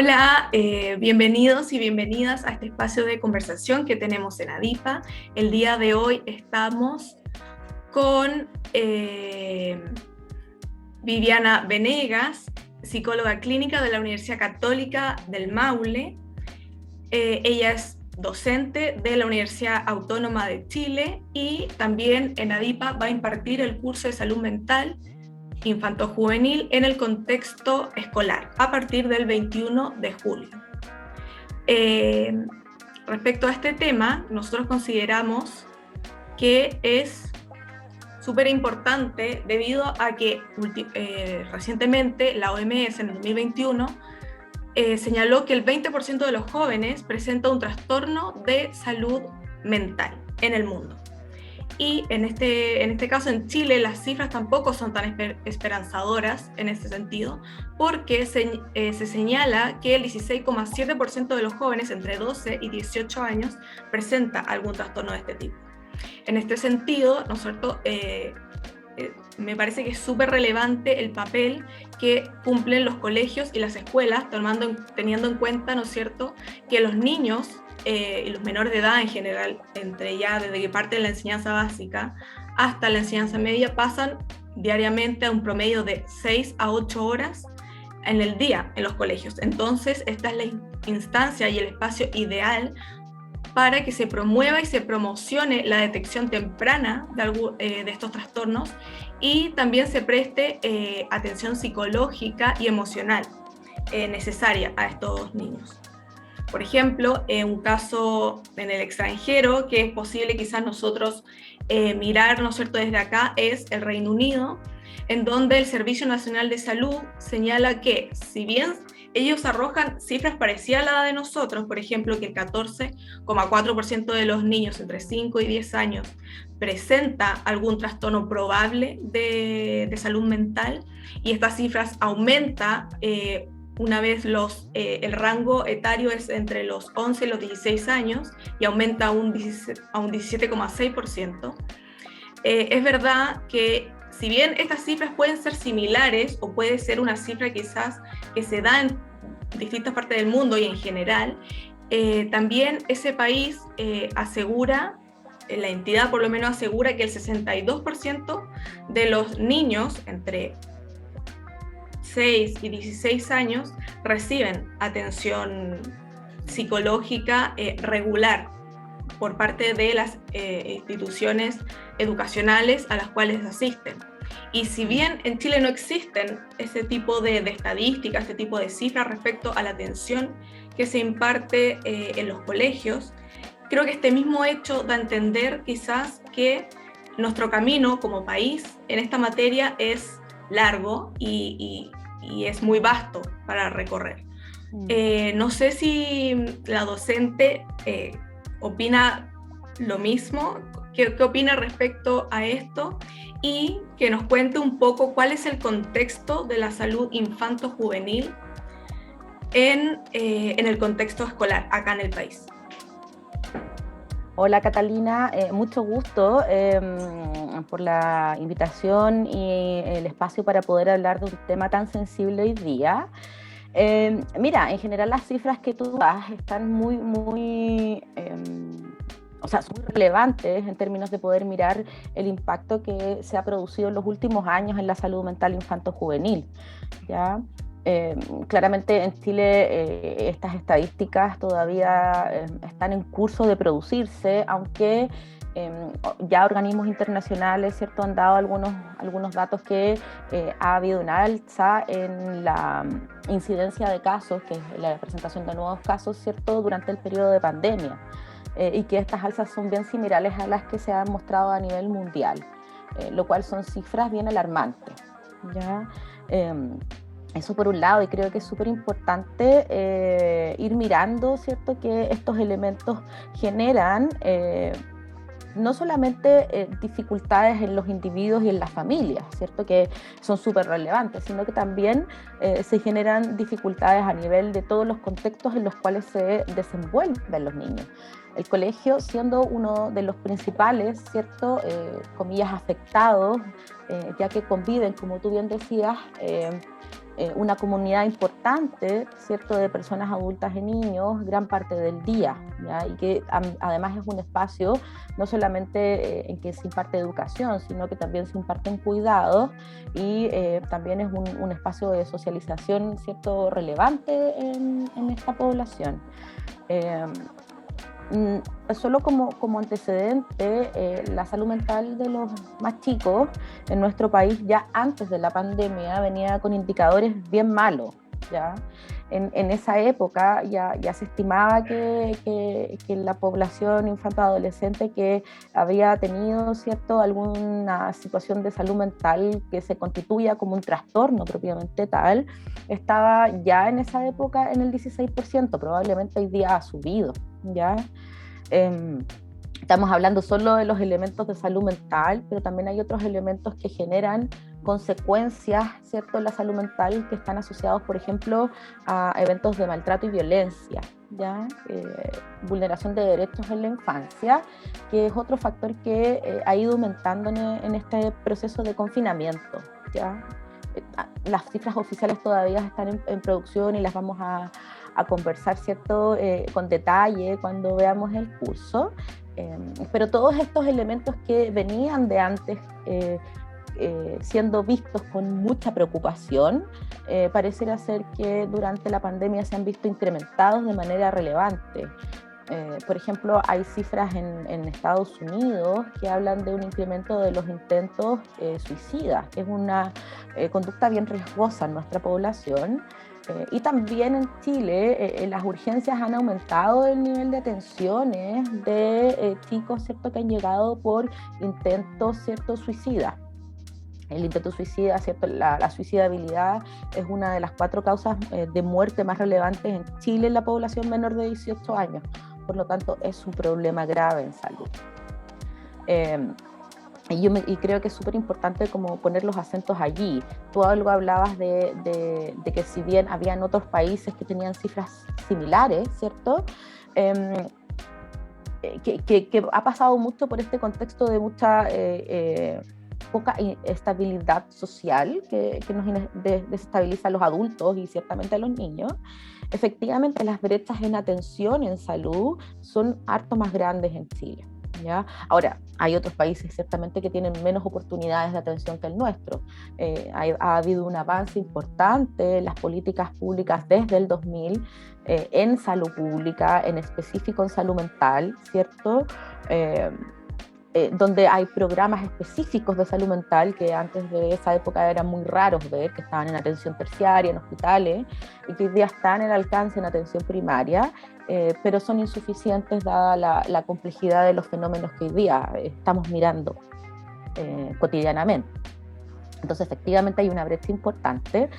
Hola, bienvenidos y bienvenidas a este espacio de conversación que tenemos en ADIPA. El día de hoy estamos con Viviana Venegas, psicóloga clínica de la Universidad Católica del Maule. Ella es docente de la Universidad Autónoma de Chile y también en ADIPA va a impartir el curso de salud mental infanto-juvenil en el contexto escolar a partir del 21 de julio. Respecto a este tema, nosotros consideramos que es súper importante debido a que recientemente la OMS en el 2021 señaló que el 20% de los jóvenes presenta un trastorno de salud mental en el mundo. Y en este caso en Chile las cifras tampoco son tan esperanzadoras en este sentido, porque se señala que el 16,7% de los jóvenes entre 12 y 18 años presenta algún trastorno de este tipo. En este sentido, ¿no es cierto?, me parece que es súper relevante el papel que cumplen los colegios y las escuelas, teniendo en cuenta, ¿no es cierto?, que los niños y los menores de edad en general, desde que parten la enseñanza básica hasta la enseñanza media, pasan diariamente a un promedio de 6 a 8 horas en el día en los colegios. Entonces, esta es la instancia y el espacio ideal para que se promueva y se promocione la detección temprana de estos trastornos y también se preste atención psicológica y emocional necesaria a estos niños. Por ejemplo, un caso en el extranjero que es posible quizás nosotros mirar, ¿no es cierto?, desde acá, es el Reino Unido, en donde el Servicio Nacional de Salud señala que, si bien ellos arrojan cifras parecidas a la de nosotros, por ejemplo, que el 14,4% de los niños entre 5 y 10 años presenta algún trastorno probable de salud mental, y estas cifras aumentan una vez el rango etario es entre los 11 y los 16 años y aumenta a un 17,6%. Es verdad que si bien estas cifras pueden ser similares o puede ser una cifra quizás que se da en distintas partes del mundo y en general, también ese país asegura, la entidad por lo menos asegura que el 62% de los niños entre 6 y 16 años reciben atención psicológica regular por parte de las instituciones educacionales a las cuales asisten. Y si bien en Chile no existen ese tipo de estadísticas, este tipo de cifras respecto a la atención que se imparte en los colegios, creo que este mismo hecho da a entender quizás que nuestro camino como país en esta materia es largo y es muy vasto para recorrer. No sé si la docente opina lo mismo, ¿qué opina respecto a esto? Y que nos cuente un poco cuál es el contexto de la salud infanto-juvenil en el contexto escolar acá en el país. Hola Catalina, mucho gusto por la invitación y el espacio para poder hablar de un tema tan sensible hoy día. Mira, en general las cifras que tú das están son muy relevantes en términos de poder mirar el impacto que se ha producido en los últimos años en la salud mental infanto-juvenil, ¿ya? Claramente en Chile estas estadísticas todavía están en curso de producirse, aunque ya organismos internacionales, ¿cierto?, han dado algunos datos que ha habido una alza en la incidencia de casos, que es la presentación de nuevos casos, ¿cierto?, durante el periodo de pandemia, y que estas alzas son bien similares a las que se han mostrado a nivel mundial, lo cual son cifras bien alarmantes, ¿ya? Eso por un lado, y creo que es súper importante ir mirando, ¿cierto?, que estos elementos generan no solamente dificultades en los individuos y en las familias, ¿cierto?, que son súper relevantes, sino que también se generan dificultades a nivel de todos los contextos en los cuales se desenvuelven los niños. El colegio siendo uno de los principales, ¿cierto?, comillas, afectados, ya que conviven, como tú bien decías, una comunidad importante, ¿cierto?, de personas adultas y niños gran parte del día, ¿ya? Y que además es un espacio no solamente en que se imparte educación, sino que también se imparten cuidados y también es un espacio de socialización, ¿cierto?, relevante en esta población. Solo como antecedente, la salud mental de los más chicos en nuestro país ya antes de la pandemia venía con indicadores bien malos, ¿ya? En esa época ya se estimaba que la población infanto-adolescente que había tenido, ¿cierto?, alguna situación de salud mental que se constituya como un trastorno propiamente tal, estaba ya en esa época en el 16%, probablemente hoy día ha subido, ¿ya? Estamos hablando solo de los elementos de salud mental, pero también hay otros elementos que generan consecuencias, ¿cierto?, en la salud mental que están asociados, por ejemplo, a eventos de maltrato y violencia, ¿ya? Vulneración de derechos en la infancia, que es otro factor que ha ido aumentando en este proceso de confinamiento, ¿ya? Las cifras oficiales todavía están en producción y las vamos a conversar, ¿cierto?, con detalle cuando veamos el curso, pero todos estos elementos que venían de antes siendo vistos con mucha preocupación, pareciera ser que durante la pandemia se han visto incrementados de manera relevante. Por ejemplo, hay cifras en Estados Unidos que hablan de un incremento de los intentos suicidas, que es una conducta bien riesgosa en nuestra población. Y también en Chile las urgencias han aumentado el nivel de atenciones de chicos, ¿cierto?, que han llegado por intentos, ¿cierto?, suicidas. El intento suicida, ¿cierto?, la suicidabilidad es una de las 4 causas de muerte más relevantes en Chile en la población menor de 18 años. Por lo tanto, es un problema grave en salud. Y creo que es súper importante como poner los acentos allí. Tú algo hablabas de que si bien habían otros países que tenían cifras similares, ¿cierto?, que ha pasado mucho por este contexto de mucha poca estabilidad social que nos desestabiliza a los adultos y ciertamente a los niños. Efectivamente, las brechas en atención en salud son harto más grandes en Chile, ¿ya? Ahora, hay otros países ciertamente que tienen menos oportunidades de atención que el nuestro. Ha habido un avance importante en las políticas públicas desde el 2000 en salud pública, en específico en salud mental, ¿cierto? Donde hay programas específicos de salud mental que antes de esa época eran muy raros ver, que estaban en atención terciaria, en hospitales, y que hoy día están en alcance en atención primaria, pero son insuficientes dada la complejidad de los fenómenos que hoy día estamos mirando cotidianamente. Entonces, efectivamente hay una brecha importante,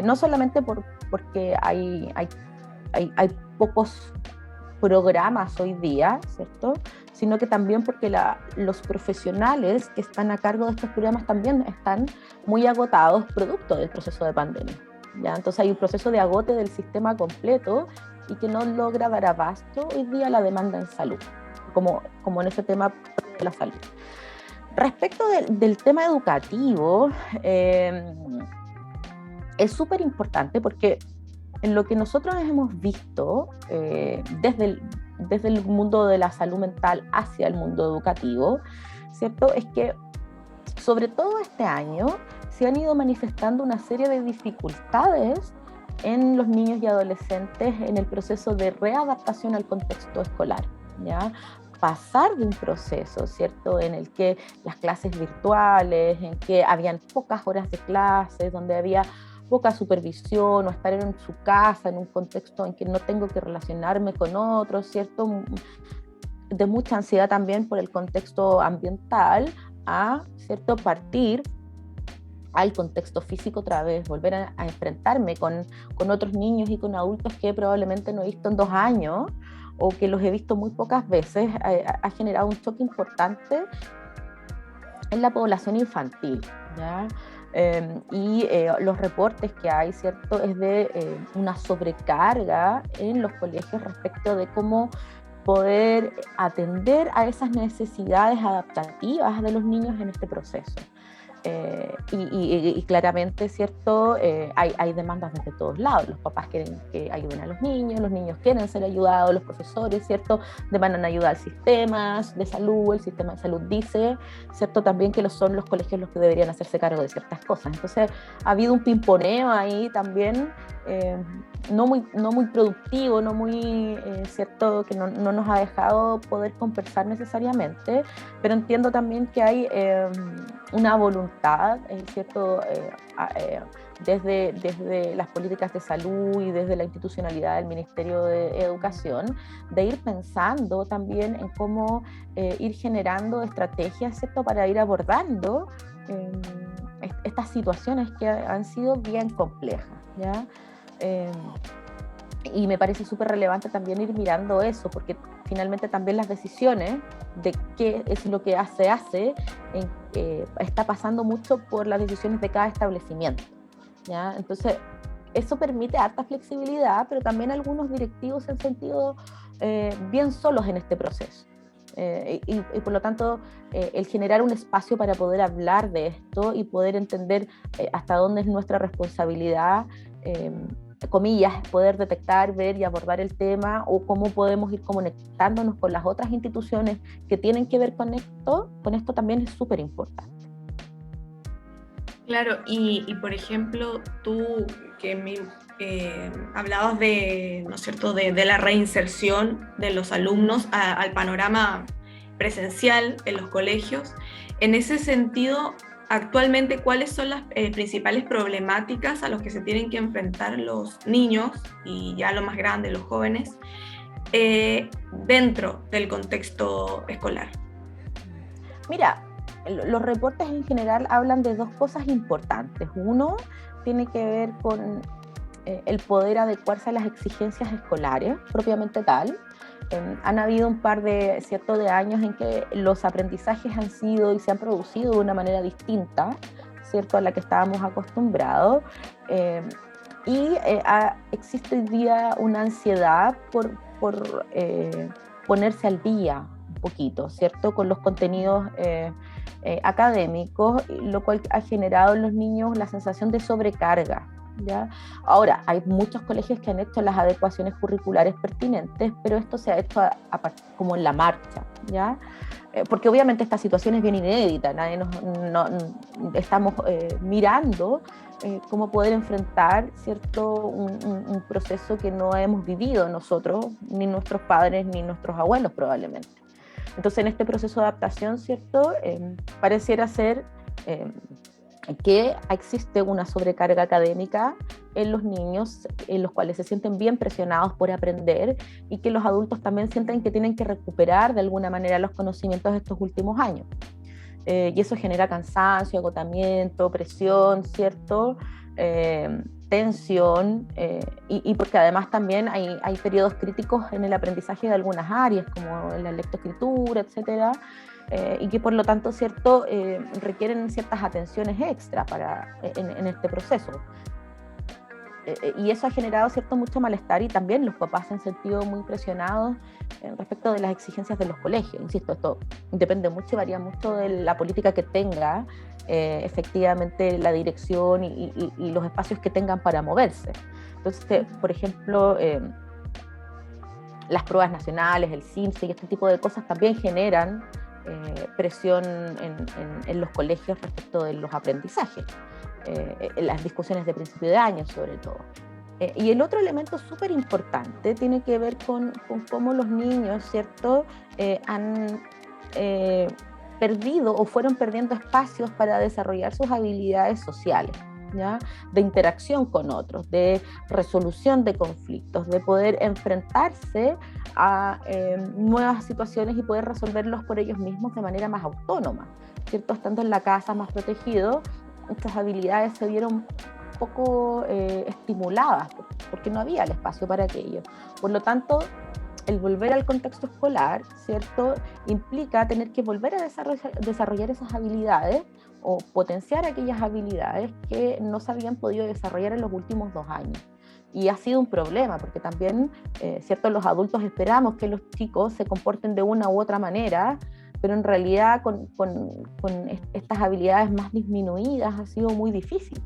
no solamente porque hay pocos programas hoy día, ¿cierto?, sino que también porque los profesionales que están a cargo de estos programas también están muy agotados producto del proceso de pandemia, ¿ya? Entonces hay un proceso de agote del sistema completo y que no logra dar abasto hoy día a la demanda en salud, como en ese tema de la salud. Respecto del tema educativo, es súper importante porque en lo que nosotros hemos visto desde el mundo de la salud mental hacia el mundo educativo, ¿cierto?, es que sobre todo este año se han ido manifestando una serie de dificultades en los niños y adolescentes en el proceso de readaptación al contexto escolar, ¿ya? Pasar de un proceso, ¿cierto?, en el que las clases virtuales, en que habían pocas horas de clases, donde había poca supervisión o estar en su casa en un contexto en que no tengo que relacionarme con otros, ¿cierto?, de mucha ansiedad también por el contexto ambiental, ¿cierto?, partir al contexto físico otra vez, volver a enfrentarme con otros niños y con adultos que probablemente no he visto en 2 años o que los he visto muy pocas veces, ha generado un choque importante en la población infantil, ¿ya? Los reportes que hay, ¿cierto?, es de una sobrecarga en los colegios respecto de cómo poder atender a esas necesidades adaptativas de los niños en este proceso. Y claramente, ¿cierto? Hay demandas desde todos lados. Los papás quieren que ayuden a los niños quieren ser ayudados, los profesores, ¿cierto? Demandan ayuda al sistema de salud, el sistema de salud dice, ¿cierto? También que son los colegios los que deberían hacerse cargo de ciertas cosas. Entonces, ha habido un pimponeo ahí también, no muy productivo, no muy, ¿cierto? Que no nos ha dejado poder conversar necesariamente, pero entiendo también que hay una voluntad, ¿cierto? Desde las políticas de salud y desde la institucionalidad del Ministerio de Educación, de ir pensando también en cómo ir generando estrategias, ¿cierto? Para ir abordando estas situaciones que han sido bien complejas, ¿ya? Y me parece súper relevante también ir mirando eso, porque finalmente también las decisiones de qué es lo que se hace está pasando mucho por las decisiones de cada establecimiento, ¿ya? Entonces, eso permite harta flexibilidad, pero también algunos directivos se han sentido bien solos en este proceso. Y por lo tanto, el generar un espacio para poder hablar de esto y poder entender hasta dónde es nuestra responsabilidad, comillas, poder detectar, ver y abordar el tema, o cómo podemos ir conectándonos con las otras instituciones que tienen que ver con esto también es súper importante. Claro, y por ejemplo, tú que hablabas de, ¿no es cierto?, de la reinserción de los alumnos al panorama presencial en los colegios. En ese sentido, actualmente, ¿cuáles son las principales problemáticas a las que se tienen que enfrentar los niños y ya los más grandes, los jóvenes, dentro del contexto escolar? Mira, los reportes en general hablan de dos cosas importantes. Uno tiene que ver con el poder adecuarse a las exigencias escolares, propiamente tal. Han habido un par de años en que los aprendizajes han sido y se han producido de una manera distinta, ¿cierto?, a la que estábamos acostumbrados. Existe hoy día una ansiedad por ponerse al día un poquito, ¿cierto?, con los contenidos académicos, lo cual ha generado en los niños la sensación de sobrecarga, ¿ya? Ahora, hay muchos colegios que han hecho las adecuaciones curriculares pertinentes, pero esto se ha hecho como en la marcha, ¿ya? Porque obviamente esta situación es bien inédita, estamos mirando cómo poder enfrentar, ¿cierto?, un proceso que no hemos vivido nosotros, ni nuestros padres, ni nuestros abuelos probablemente. Entonces, en este proceso de adaptación, ¿cierto?, pareciera ser que existe una sobrecarga académica en los niños, en los cuales se sienten bien presionados por aprender, y que los adultos también sienten que tienen que recuperar de alguna manera los conocimientos de estos últimos años. Y eso genera cansancio, agotamiento, presión, ¿cierto?, tensión, y porque además también hay periodos críticos en el aprendizaje de algunas áreas, como en la lectoescritura, etcétera, y que por lo tanto, ¿cierto?, requieren ciertas atenciones extra en este proceso. Y eso ha generado mucho malestar, y también los papás se han sentido muy presionados respecto de las exigencias de los colegios. Insisto, esto depende mucho y varía mucho de la política que tenga efectivamente la dirección y los espacios que tengan para moverse. Entonces, por ejemplo, las pruebas nacionales, el CIMSE y este tipo de cosas también generan presión en los colegios respecto de los aprendizajes, las discusiones de principio de año sobre todo. Y el otro elemento súper importante tiene que ver con cómo los niños, ¿cierto?, han perdido o fueron perdiendo espacios para desarrollar sus habilidades sociales, ¿ya?, de interacción con otros, de resolución de conflictos, de poder enfrentarse a nuevas situaciones y poder resolverlos por ellos mismos de manera más autónoma, ¿cierto? Estando en la casa más protegido, estas habilidades se vieron poco estimuladas porque no había el espacio para aquello. Por lo tanto, el volver al contexto escolar, ¿cierto?, implica tener que volver a desarrollar esas habilidades o potenciar aquellas habilidades que no se habían podido desarrollar en los últimos 2 años. Y ha sido un problema, porque también, ¿cierto?, los adultos esperamos que los chicos se comporten de una u otra manera pero en realidad con estas habilidades más disminuidas ha sido muy difícil.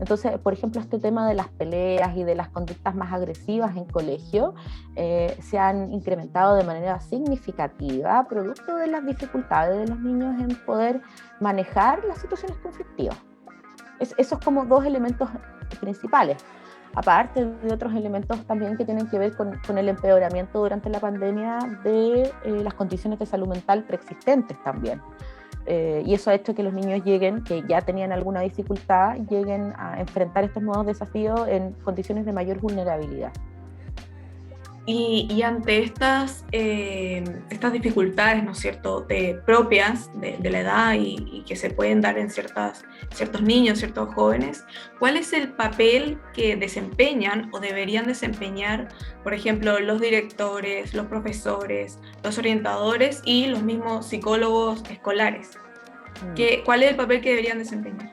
Entonces, por ejemplo, este tema de las peleas y de las conductas más agresivas en colegio se han incrementado de manera significativa, producto de las dificultades de los niños en poder manejar las situaciones conflictivas. Esos como dos elementos principales, aparte de otros elementos también que tienen que ver con el empeoramiento durante la pandemia de las condiciones de salud mental preexistentes también. Y eso ha hecho que los niños lleguen, que ya tenían alguna dificultad, lleguen a enfrentar estos nuevos desafíos en condiciones de mayor vulnerabilidad. Y ante estas dificultades, ¿no es cierto?, propias de la edad y que se pueden dar en ciertos niños, ciertos jóvenes, ¿cuál es el papel que desempeñan o deberían desempeñar, por ejemplo, los directores, los profesores, los orientadores y los mismos psicólogos escolares? ¿Cuál es el papel que deberían desempeñar?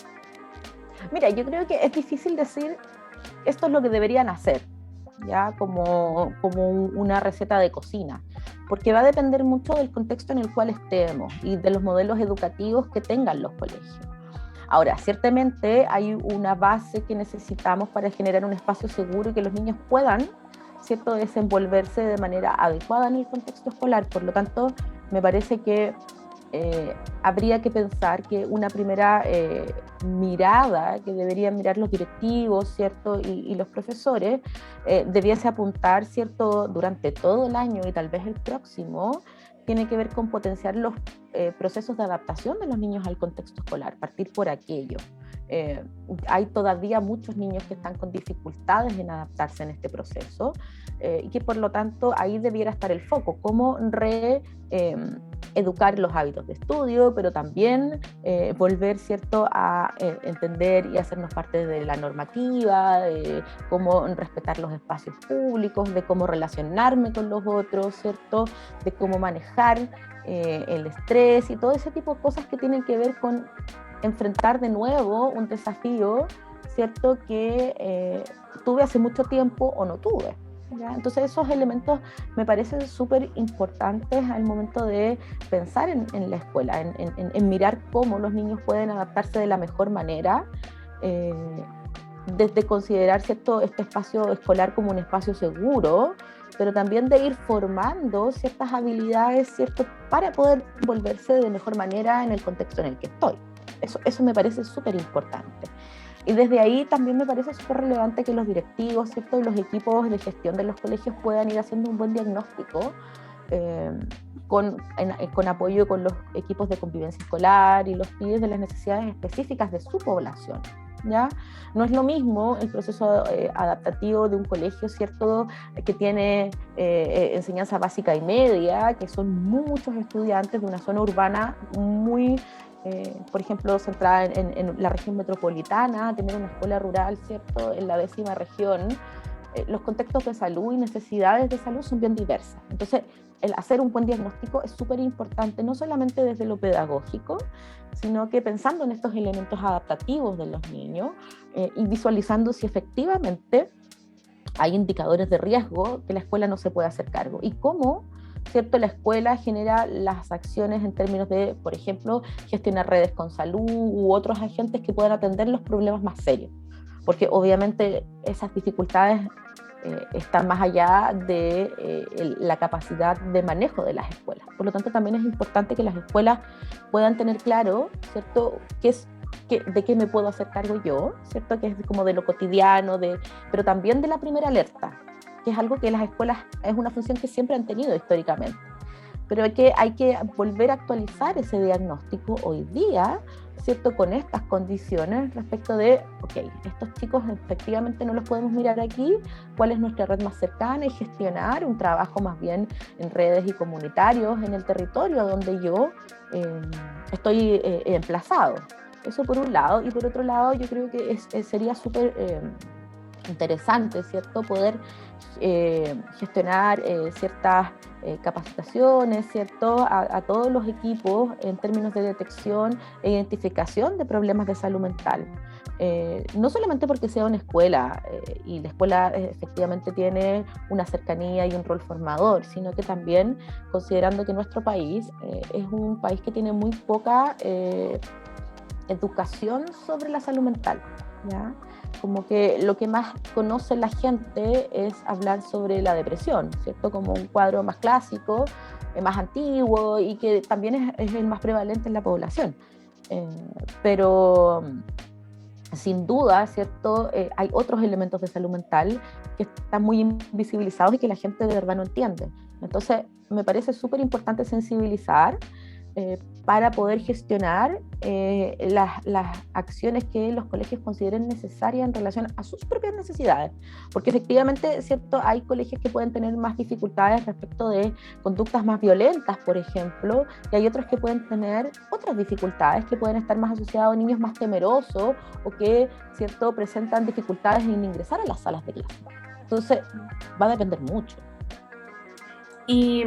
Mira, yo creo que es difícil decir esto es lo que deberían hacer, ya como una receta de cocina, porque va a depender mucho del contexto en el cual estemos y de los modelos educativos que tengan los colegios. Ahora, ciertamente hay una base que necesitamos para generar un espacio seguro y que los niños puedan, ¿cierto?, desenvolverse de manera adecuada en el contexto escolar. Por lo tanto, me parece que habría que pensar que una primera mirada que deberían mirar los directivos, ¿cierto?, y los profesores debiese apuntar, ¿cierto?, durante todo el año y tal vez el próximo, tiene que ver con potenciar los procesos de adaptación de los niños al contexto escolar, partir por aquello. Hay todavía muchos niños que están con dificultades en adaptarse en este proceso y que por lo tanto ahí debiera estar el foco, cómo educar los hábitos de estudio, pero también volver, ¿cierto?, a entender y hacernos parte de la normativa, de cómo respetar los espacios públicos, de cómo relacionarme con los otros, ¿cierto?, de cómo manejar el estrés y todo ese tipo de cosas que tienen que ver con enfrentar de nuevo un desafío, ¿cierto?, que tuve hace mucho tiempo o no tuve. ¿Ya? Entonces esos elementos me parecen súper importantes al momento de pensar en la escuela, en mirar cómo los niños pueden adaptarse de la mejor manera, desde considerar, ¿cierto?, este espacio escolar como un espacio seguro, pero también de ir formando ciertas habilidades, ¿cierto?, para poder volverse de mejor manera en el contexto en el que estoy. Eso me parece súper importante. Y desde ahí también me parece súper relevante que los directivos, ¿cierto?, y los equipos de gestión de los colegios puedan ir haciendo un buen diagnóstico con apoyo con los equipos de convivencia escolar y los PIDES de las necesidades específicas de su población. ¿Ya? No es lo mismo el proceso adaptativo de un colegio, ¿cierto?, que tiene enseñanza básica y media, que son muchos estudiantes de una zona urbana muy por ejemplo, centrada en la región metropolitana, tener una escuela rural, ¿cierto?, en la 10ª región. Los contextos de salud y necesidades de salud son bien diversas. Entonces, el hacer un buen diagnóstico es súper importante, no solamente desde lo pedagógico, sino que pensando en estos elementos adaptativos de los niños y visualizando si efectivamente hay indicadores de riesgo que la escuela no se puede hacer cargo y cómo, ¿cierto?, la escuela genera las acciones en términos de, por ejemplo, gestionar redes con salud u otros agentes que puedan atender los problemas más serios, porque obviamente esas dificultades están más allá de la capacidad de manejo de las escuelas. Por lo tanto, también es importante que las escuelas puedan tener claro, ¿cierto?, de qué me puedo hacer cargo yo, ¿cierto?, que es como de lo cotidiano, pero también de la primera alerta, que es algo que las escuelas es una función que siempre han tenido históricamente, pero hay que volver a actualizar ese diagnóstico hoy día, ¿cierto?, con estas condiciones respecto de, ok, estos chicos efectivamente no los podemos mirar aquí, cuál es nuestra red más cercana y gestionar un trabajo más bien en redes y comunitarios en el territorio donde yo estoy emplazado. Eso por un lado, y por otro lado yo creo que sería súper interesante, ¿cierto?, poder gestionar ciertas capacitaciones, ¿cierto?, a todos los equipos en términos de detección e identificación de problemas de salud mental. No solamente porque sea una escuela, y la escuela efectivamente tiene una cercanía y un rol formador, sino que también considerando que nuestro país es un país que tiene muy poca educación sobre la salud mental, ¿ya? Como que lo que más conoce la gente es hablar sobre la depresión, ¿cierto? Como un cuadro más clásico, más antiguo y que también es el más prevalente en la población. Pero sin duda, ¿cierto? Hay otros elementos de salud mental que están muy invisibilizados y que la gente de verdad no entiende. Entonces, me parece súper importante sensibilizar para poder gestionar las acciones que los colegios consideren necesarias en relación a sus propias necesidades. Porque efectivamente, ¿cierto?, hay colegios que pueden tener más dificultades respecto de conductas más violentas, por ejemplo, y hay otros que pueden tener otras dificultades que pueden estar más asociados a niños más temerosos o que, ¿cierto?, presentan dificultades en ingresar a las salas de clase. Entonces, va a depender mucho. Y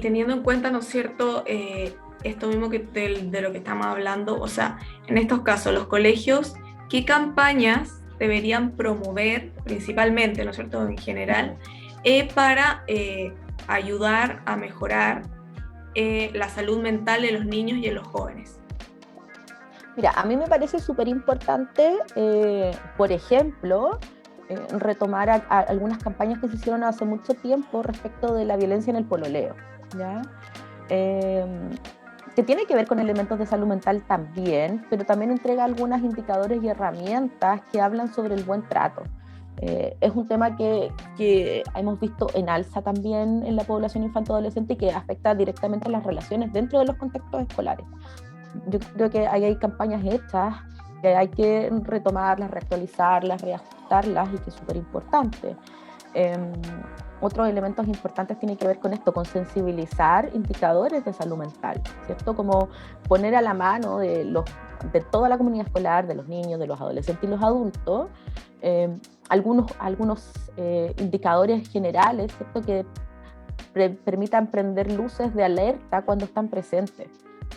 teniendo en cuenta, ¿no es cierto?, esto mismo que de lo que estamos hablando, o sea, en estos casos, los colegios, ¿qué campañas deberían promover principalmente, ¿no es cierto?, en general, para ayudar a mejorar la salud mental de los niños y de los jóvenes? Mira, a mí me parece súper importante, por ejemplo, retomar algunas campañas que se hicieron hace mucho tiempo respecto de la violencia en el pololeo, ¿ya? Que tiene que ver con elementos de salud mental también, pero también entrega algunos indicadores y herramientas que hablan sobre el buen trato. Es un tema que hemos visto en alza también en la población infanto-adolescente y que afecta directamente a las relaciones dentro de los contextos escolares. Yo creo que ahí hay campañas hechas que hay que retomarlas, reactualizarlas, reajustarlas y que es súper importante. Otros elementos importantes tienen que ver con esto, con sensibilizar indicadores de salud mental, ¿cierto? Como poner a la mano de toda la comunidad escolar, de los niños, de los adolescentes y los adultos, algunos indicadores generales, ¿cierto?, que permitan prender luces de alerta cuando están presentes,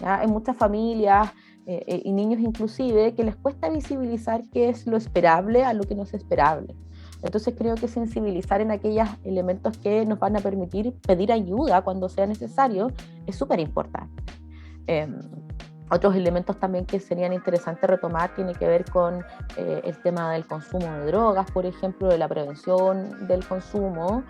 ¿ya? Hay muchas familias y niños inclusive que les cuesta visibilizar qué es lo esperable a lo que no es esperable. Entonces creo que sensibilizar en aquellos elementos que nos van a permitir pedir ayuda cuando sea necesario es súper importante. Otros elementos también que serían interesantes retomar tiene que ver con el tema del consumo de drogas, por ejemplo, de la prevención del consumo,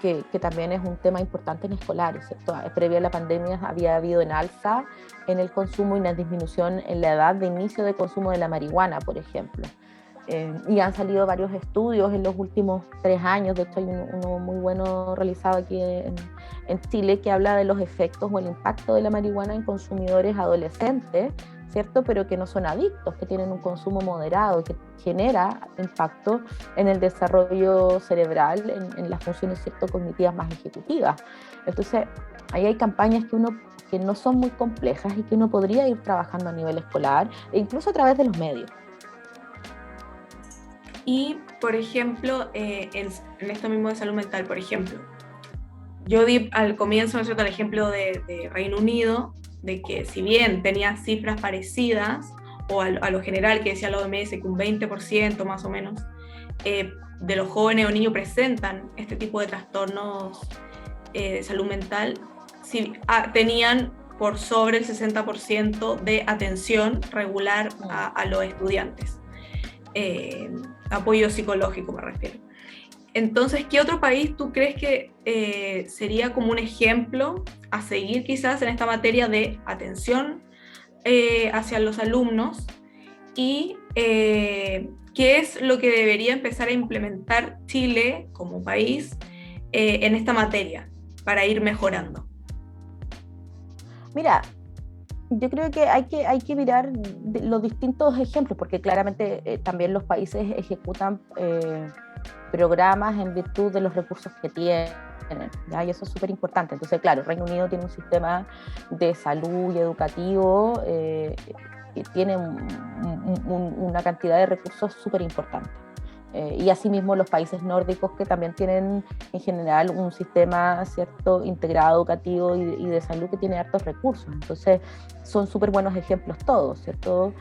que también es un tema importante en escolares, ¿cierto? Previo a la pandemia había habido en alza en el consumo y una disminución en la edad de inicio de consumo de la marihuana, por ejemplo. Y han salido varios estudios en los últimos 3 años, de hecho hay uno muy bueno realizado aquí en Chile que habla de los efectos o el impacto de la marihuana en consumidores adolescentes, ¿cierto? Pero que no son adictos, que tienen un consumo moderado, que genera impacto en el desarrollo cerebral, en las funciones, ¿cierto?, cognitivas más ejecutivas. Entonces, ahí hay campañas que no son muy complejas y que uno podría ir trabajando a nivel escolar e incluso a través de los medios. Y, por ejemplo, en esto mismo de salud mental, por ejemplo, yo di al comienzo, ¿no es cierto?, el ejemplo de Reino Unido, de que si bien tenía cifras parecidas, o a lo general que decía la OMS, que un 20% más o menos de los jóvenes o niños presentan este tipo de trastornos de salud mental, si, tenían por sobre el 60% de atención regular a los estudiantes. Apoyo psicológico me refiero. Entonces, ¿qué otro país tú crees que sería como un ejemplo a seguir quizás en esta materia de atención hacia los alumnos? Y qué es lo que debería empezar a implementar Chile como país en esta materia para ir mejorando. Mira, yo creo que hay que mirar los distintos ejemplos, porque claramente también los países ejecutan programas en virtud de los recursos que tienen, ¿ya? Y eso es súper importante. Entonces, claro, Reino Unido tiene un sistema de salud y educativo que tiene una cantidad de recursos súper importante. y asimismo los países nórdicos que también tienen en general un sistema, ¿cierto?, integrado educativo y de salud que tiene hartos recursos. Entonces son súper buenos ejemplos todos, ¿cierto?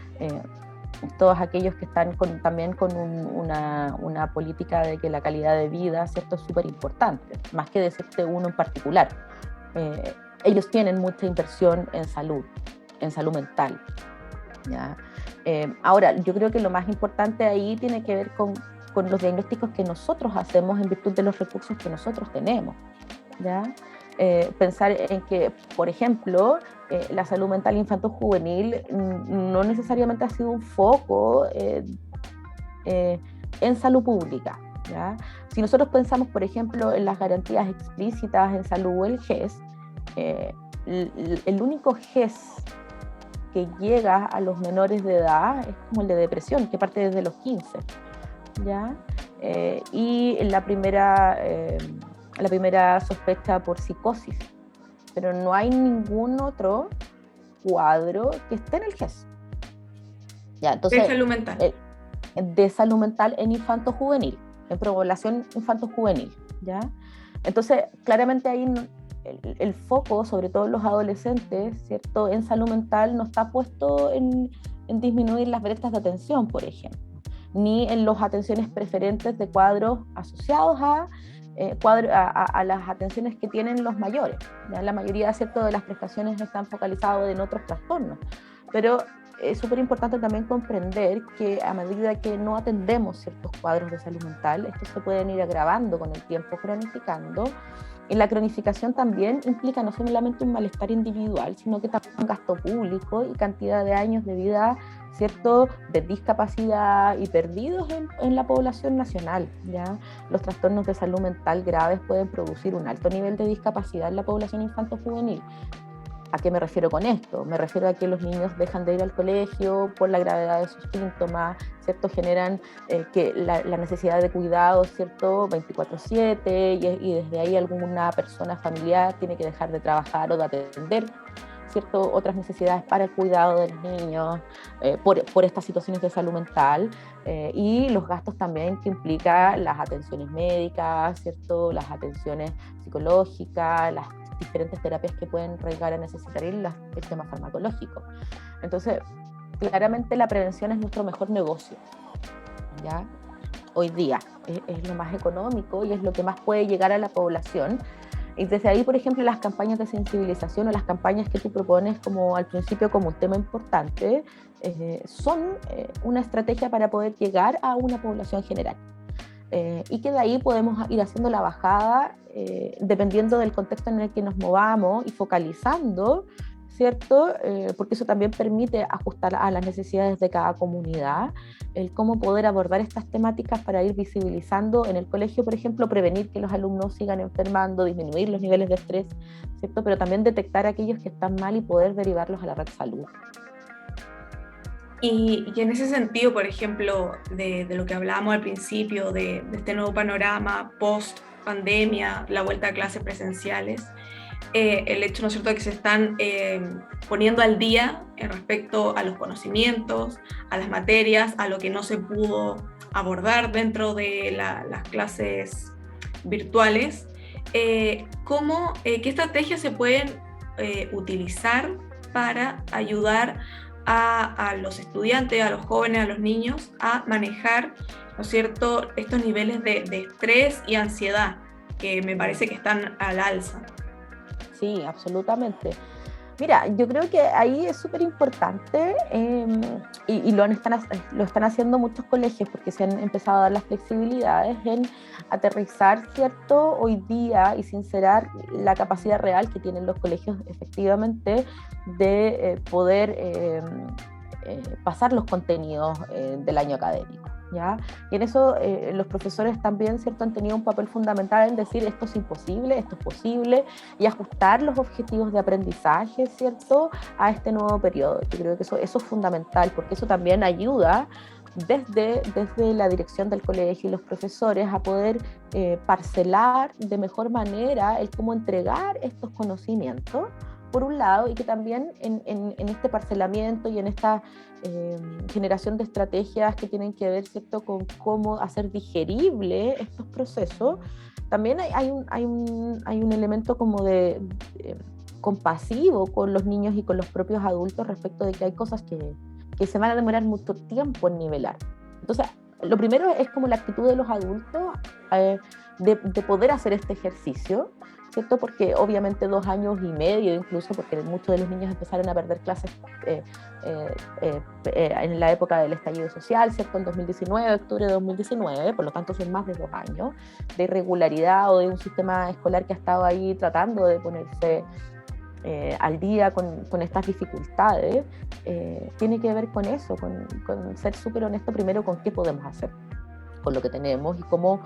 Todos aquellos que están también con una política de que la calidad de vida, ¿cierto?, es súper importante, más que decirte uno en particular. Ellos tienen mucha inversión en salud mental, ¿ya? Ahora, yo creo que lo más importante ahí tiene que ver con los diagnósticos que nosotros hacemos en virtud de los recursos que nosotros tenemos, ¿ya? Pensar en que, por ejemplo, la salud mental infanto-juvenil no necesariamente ha sido un foco en salud pública, ¿ya? Si nosotros pensamos, por ejemplo, en las garantías explícitas en salud o el GES, el único GES que llega a los menores de edad es como el de depresión, que parte desde los 15, ¿ya? Y la primera sospecha por psicosis, pero no hay ningún otro cuadro que esté en el GES. ¿Ya? Entonces, de salud mental. De salud mental en infanto-juvenil, en población infanto-juvenil, ¿ya? Entonces, claramente ahí el foco, sobre todo en los adolescentes, ¿cierto?, en salud mental no está puesto en disminuir las brechas de atención, por ejemplo, ni en las atenciones preferentes de cuadros asociados a las atenciones que tienen los mayores. ¿Ya? La mayoría, ¿cierto?, de las prestaciones están focalizadas en otros trastornos, pero es súper importante también comprender que a medida que no atendemos ciertos cuadros de salud mental, estos se pueden ir agravando con el tiempo, cronificando. Y la cronificación también implica no solamente un malestar individual, sino que también un gasto público y cantidad de años de vida, ¿cierto?, de discapacidad y perdidos en la población nacional, ¿ya? Los trastornos de salud mental graves pueden producir un alto nivel de discapacidad en la población infanto-juvenil. ¿A qué me refiero con esto? Me refiero a que los niños dejan de ir al colegio por la gravedad de sus síntomas, ¿cierto? Generan que la necesidad de cuidado, ¿cierto?, 24/7, y desde ahí alguna persona familiar tiene que dejar de trabajar o de atender, ¿cierto?, otras necesidades para el cuidado de los niños por estas situaciones de salud mental, y los gastos también que implica las atenciones médicas, ¿cierto?, las atenciones psicológicas, las diferentes terapias que pueden llegar a necesitar el tema farmacológico. Entonces, claramente la prevención es nuestro mejor negocio, ¿ya? Hoy día es lo más económico y es lo que más puede llegar a la población. Y desde ahí, por ejemplo, las campañas de sensibilización o las campañas que tú propones como al principio como un tema importante son una estrategia para poder llegar a una población general. Y que de ahí podemos ir haciendo la bajada dependiendo del contexto en el que nos movamos y focalizando, ¿cierto? Porque eso también permite ajustar a las necesidades de cada comunidad, el cómo poder abordar estas temáticas para ir visibilizando en el colegio, por ejemplo, prevenir que los alumnos sigan enfermando, disminuir los niveles de estrés, ¿cierto? Pero también detectar a aquellos que están mal y poder derivarlos a la red salud. Y en ese sentido, por ejemplo, de lo que hablábamos al principio, de este nuevo panorama post-pandemia, la vuelta a clases presenciales, el hecho, ¿no es cierto?, de que se están poniendo al día respecto a los conocimientos, a las materias, a lo que no se pudo abordar dentro de las clases virtuales. ¿Qué estrategias se pueden utilizar para ayudar a los estudiantes, a los jóvenes, a los niños, a manejar, ¿no es cierto?, estos niveles de estrés y ansiedad que me parece que están al alza? Sí, absolutamente. Mira, yo creo que ahí es súper importante y lo están haciendo muchos colegios porque se han empezado a dar las flexibilidades en aterrizar, ¿cierto?, hoy día y sincerar la capacidad real que tienen los colegios efectivamente de poder pasar los contenidos del año académico. ¿Ya? Y en eso los profesores también, ¿cierto?, han tenido un papel fundamental en decir esto es imposible, esto es posible, y ajustar los objetivos de aprendizaje, ¿cierto?, a este nuevo periodo. Yo creo que eso es fundamental, porque eso también ayuda desde la dirección del colegio y los profesores a poder parcelar de mejor manera el cómo entregar estos conocimientos, por un lado, y que también en este parcelamiento y en esta generación de estrategias que tienen que ver, ¿cierto?, con cómo hacer digerible estos procesos, también hay un elemento como de compasivo con los niños y con los propios adultos respecto de que hay cosas que se van a demorar mucho tiempo en nivelar. Entonces, lo primero es como la actitud de los adultos de poder hacer este ejercicio, ¿cierto? Porque obviamente 2 años y medio, incluso porque muchos de los niños empezaron a perder clases en la época del estallido social, ¿cierto? En 2019, octubre de 2019, por lo tanto son más de 2 años de irregularidad o de un sistema escolar que ha estado ahí tratando de ponerse al día con estas dificultades, tiene que ver con eso, con ser súper honesto primero con qué podemos hacer, con lo que tenemos y cómo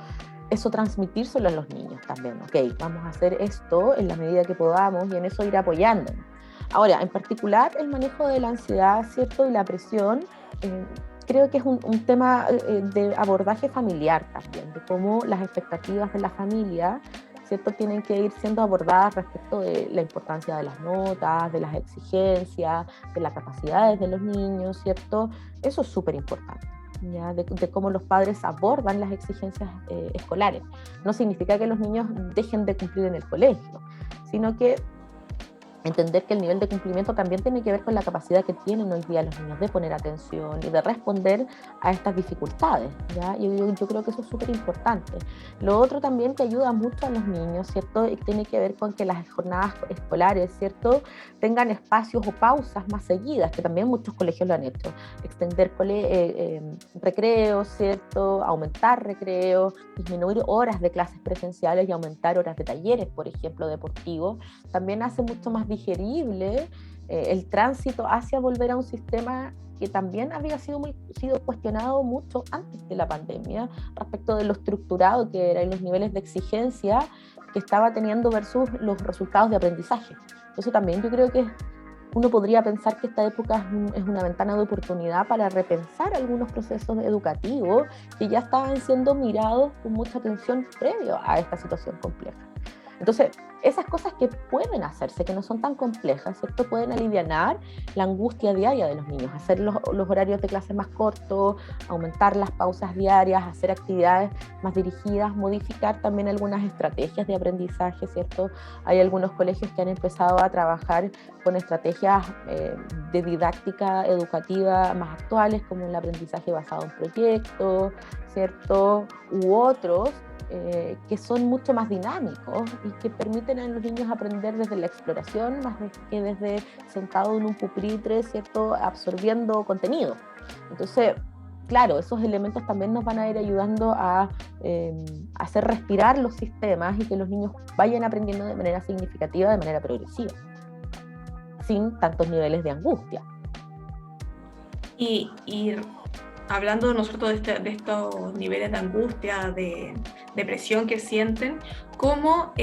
eso transmitírselo a los niños también. Ok, vamos a hacer esto en la medida que podamos y en eso ir apoyándonos. Ahora, en particular, el manejo de la ansiedad, ¿cierto? Y la presión, creo que es un tema de abordaje familiar también, de cómo las expectativas de la familia, ¿cierto?, tienen que ir siendo abordadas respecto de la importancia de las notas, de las exigencias, de las capacidades de los niños, ¿cierto? Eso es súper importante. ¿Ya? De cómo los padres abordan las exigencias escolares. No significa que los niños dejen de cumplir en el colegio, sino que entender que el nivel de cumplimiento también tiene que ver con la capacidad que tienen hoy día los niños de poner atención y de responder a estas dificultades, ¿ya? Yo creo que eso es súper importante. Lo otro también que ayuda mucho a los niños, ¿cierto?, y tiene que ver con que las jornadas escolares, ¿cierto?, tengan espacios o pausas más seguidas, que también muchos colegios lo han hecho. Extender recreos, ¿cierto?, aumentar recreos, disminuir horas de clases presenciales y aumentar horas de talleres, por ejemplo, deportivos, también hace mucho más digerible el tránsito hacia volver a un sistema que también había sido cuestionado mucho antes de la pandemia respecto de lo estructurado que era y los niveles de exigencia que estaba teniendo versus los resultados de aprendizaje. Entonces también yo creo que uno podría pensar que esta época es una ventana de oportunidad para repensar algunos procesos educativos que ya estaban siendo mirados con mucha atención previo a esta situación compleja. Entonces, esas cosas que pueden hacerse, que no son tan complejas, ¿cierto?, pueden alivianar la angustia diaria de los niños, hacer los horarios de clase más cortos, aumentar las pausas diarias, hacer actividades más dirigidas, modificar también algunas estrategias de aprendizaje, ¿cierto? Hay algunos colegios que han empezado a trabajar con estrategias de didáctica educativa más actuales, como el aprendizaje basado en proyectos, ¿cierto?, u otros, que son mucho más dinámicos y que permiten a los niños aprender desde la exploración más que desde sentado en un pupitre, ¿cierto?, absorbiendo contenido. Entonces, claro, esos elementos también nos van a ir ayudando a hacer respirar los sistemas y que los niños vayan aprendiendo de manera significativa, de manera progresiva, sin tantos niveles de angustia. Y hablando nosotros de estos niveles de angustia, de depresión que sienten, ¿cómo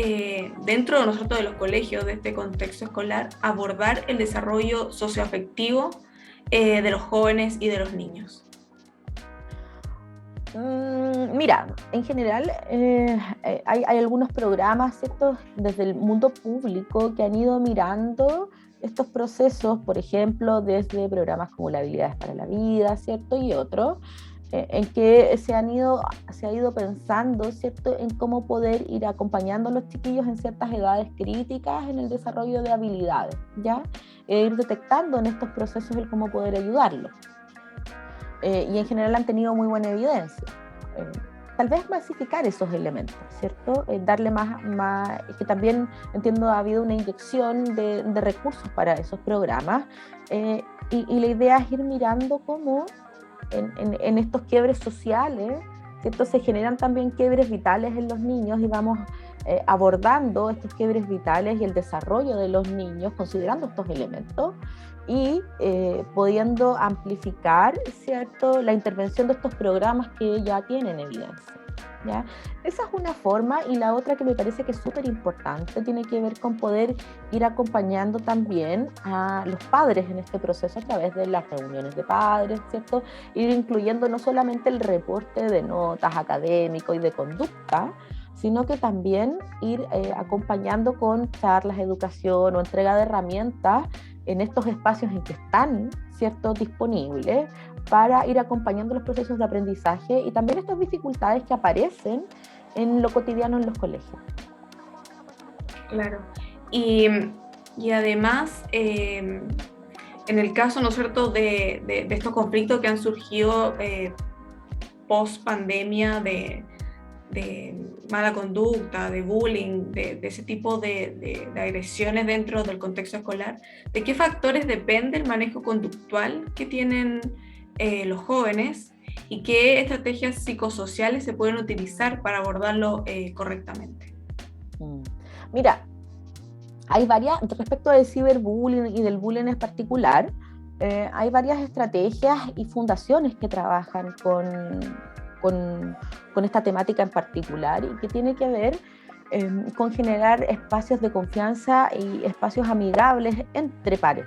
dentro de nosotros de los colegios, de este contexto escolar, abordar el desarrollo socioafectivo de los jóvenes y de los niños? Mira, en general hay algunos programas, ¿cierto?, desde el mundo público que han ido mirando estos procesos, por ejemplo, desde programas como la Habilidades para la Vida, ¿cierto?, y otros, en que se ha ido pensando, ¿cierto?, en cómo poder ir acompañando a los chiquillos en ciertas edades críticas en el desarrollo de habilidades, ¿ya? Ir detectando en estos procesos el cómo poder ayudarlos. Y en general han tenido muy buena evidencia. Tal vez masificar esos elementos, ¿cierto? Darle más, que también entiendo ha habido una inyección de recursos para esos programas, y la idea es ir mirando cómo en estos quiebres sociales, ¿cierto?, se generan también quiebres vitales en los niños y vamos abordando estos quiebres vitales y el desarrollo de los niños considerando estos elementos y pudiendo amplificar, ¿cierto?, la intervención de estos programas que ya tienen evidencia, ¿ya? Esa es una forma, y la otra que me parece que es súper importante tiene que ver con poder ir acompañando también a los padres en este proceso a través de las reuniones de padres, ¿cierto? Ir incluyendo no solamente el reporte de notas académico y de conducta, sino que también ir acompañando con charlas, educación o entrega de herramientas en estos espacios en que están, ¿cierto?, disponibles, para ir acompañando los procesos de aprendizaje y también estas dificultades que aparecen en lo cotidiano en los colegios. Claro. Y además, en el caso, ¿no es cierto?, de estos conflictos que han surgido post pandemia, de mala conducta, de bullying, de ese tipo de agresiones dentro del contexto escolar, ¿de qué factores depende el manejo conductual que tienen los jóvenes y qué estrategias psicosociales se pueden utilizar para abordarlo correctamente? Mira, hay varias, respecto del ciberbullying y del bullying en particular, hay varias estrategias y fundaciones que trabajan con esta temática en particular y que tiene que ver con generar espacios de confianza y espacios amigables entre pares,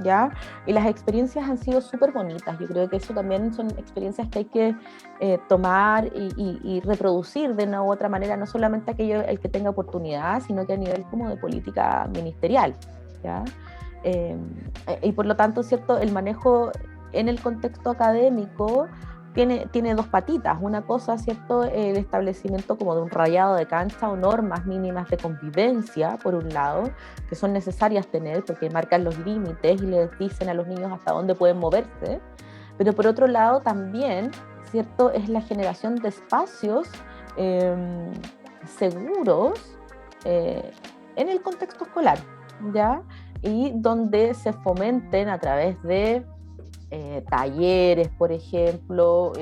¿ya? Y las experiencias han sido súper bonitas. Yo creo que eso también son experiencias que hay que tomar y reproducir de una u otra manera, no solamente aquello el que tenga oportunidad, sino que a nivel como de política ministerial, ¿ya? Y por lo tanto, ¿cierto?, el manejo en el contexto académico tiene dos patitas. Una cosa, ¿cierto?, el establecimiento como de un rayado de cancha o normas mínimas de convivencia, por un lado, que son necesarias tener porque marcan los límites y les dicen a los niños hasta dónde pueden moverse. Pero por otro lado también, ¿cierto?, es la generación de espacios seguros en el contexto escolar, ¿ya? Y donde se fomenten a través de talleres, por ejemplo,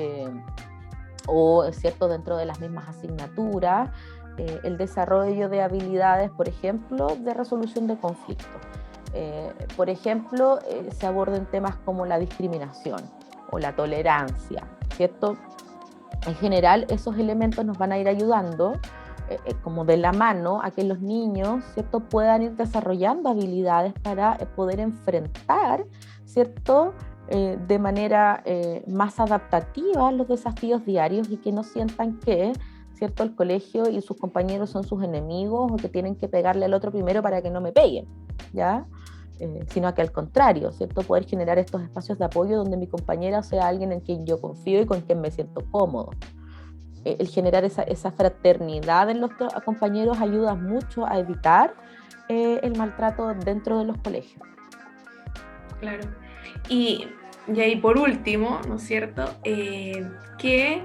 o, ¿cierto?, dentro de las mismas asignaturas, el desarrollo de habilidades, por ejemplo, de resolución de conflictos. Por ejemplo, se aborden temas como la discriminación o la tolerancia, ¿cierto? En general, esos elementos nos van a ir ayudando como de la mano a que los niños, ¿cierto?, puedan ir desarrollando habilidades para poder enfrentar, ¿cierto?, de manera más adaptativa los desafíos diarios y que no sientan que, ¿cierto?, el colegio y sus compañeros son sus enemigos o que tienen que pegarle al otro primero para que no me peguen, ¿ya? Sino que al contrario, ¿cierto?, poder generar estos espacios de apoyo donde mi compañera sea alguien en quien yo confío y con quien me siento cómodo. El generar esa fraternidad en los compañeros ayuda mucho a evitar el maltrato dentro de los colegios. Claro. Y ahí por último, ¿no es cierto?, ¿qué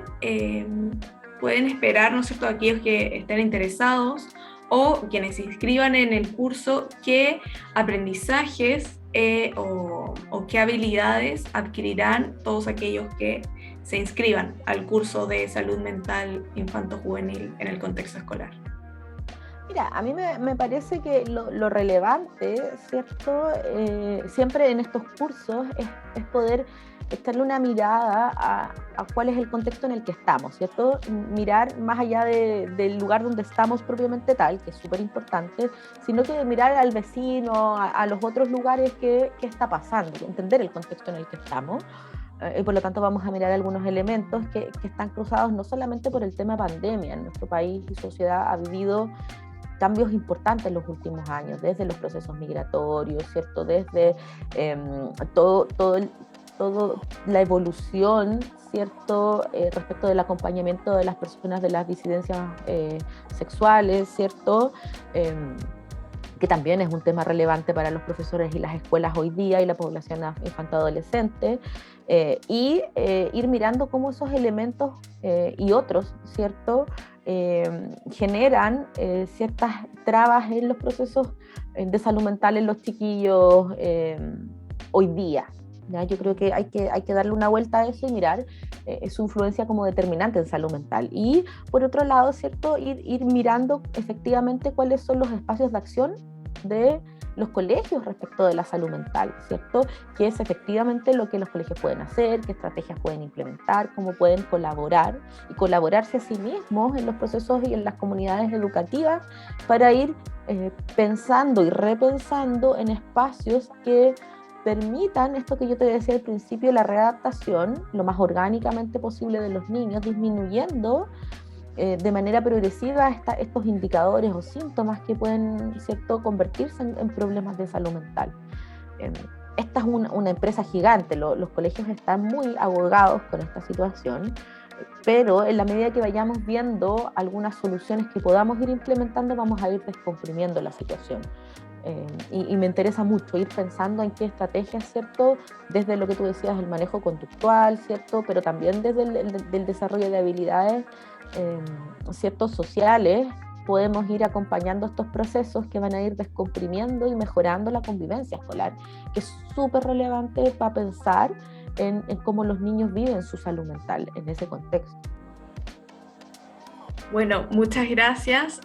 pueden esperar, ¿no es cierto?, aquellos que estén interesados o quienes se inscriban en el curso, qué aprendizajes o qué habilidades adquirirán todos aquellos que se inscriban al curso de salud mental infanto-juvenil en el contexto escolar? Mira, a mí me parece que lo relevante, ¿cierto?, siempre en estos cursos es poder echarle una mirada a cuál es el contexto en el que estamos, ¿cierto? Mirar más allá del lugar donde estamos propiamente tal, que es súper importante, sino que mirar al vecino, a los otros lugares que está pasando, entender el contexto en el que estamos. Y por lo tanto vamos a mirar algunos elementos que están cruzados no solamente por el tema pandemia. En nuestro país y sociedad ha vivido cambios importantes en los últimos años, desde los procesos migratorios, ¿cierto?, desde toda la evolución, ¿cierto?, respecto del acompañamiento de las personas de las disidencias sexuales, ¿cierto?, que también es un tema relevante para los profesores y las escuelas hoy día y la población infanto-adolescente, y ir mirando cómo esos elementos y otros, ¿cierto?, generan ciertas trabas en los procesos de salud mental en los chiquillos hoy día, ¿ya? Yo creo que hay que darle una vuelta a eso y mirar su influencia como determinante en salud mental. Y por otro lado, ¿cierto?, ir mirando efectivamente cuáles son los espacios de acción de los colegios respecto de la salud mental, ¿cierto? ¿Qué es efectivamente lo que los colegios pueden hacer? ¿Qué estrategias pueden implementar? ¿Cómo pueden colaborar? Y colaborarse a sí mismos en los procesos y en las comunidades educativas para ir pensando y repensando en espacios que permitan esto que yo te decía al principio, la readaptación lo más orgánicamente posible de los niños, disminuyendo de manera progresiva estos indicadores o síntomas que pueden, ¿cierto?, convertirse en problemas de salud mental. Esta es una empresa gigante, los colegios están muy abogados con esta situación, pero en la medida que vayamos viendo algunas soluciones que podamos ir implementando, vamos a ir descomprimiendo la situación. Y me interesa mucho ir pensando en qué estrategias, ¿cierto? Desde lo que tú decías, el manejo conductual, ¿cierto? Pero también desde el desarrollo de habilidades, ¿cierto?, sociales, podemos ir acompañando estos procesos que van a ir descomprimiendo y mejorando la convivencia escolar, que es súper relevante para pensar en cómo los niños viven su salud mental en ese contexto. Bueno, muchas gracias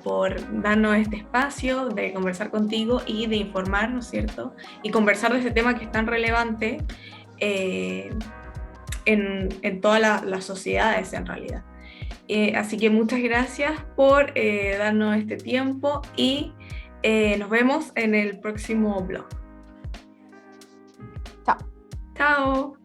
por darnos este espacio de conversar contigo y de informar, ¿no es cierto? Y conversar de este tema que es tan relevante en todas las sociedades en realidad. Así que muchas gracias por darnos este tiempo y nos vemos en el próximo blog. Chao. Chao.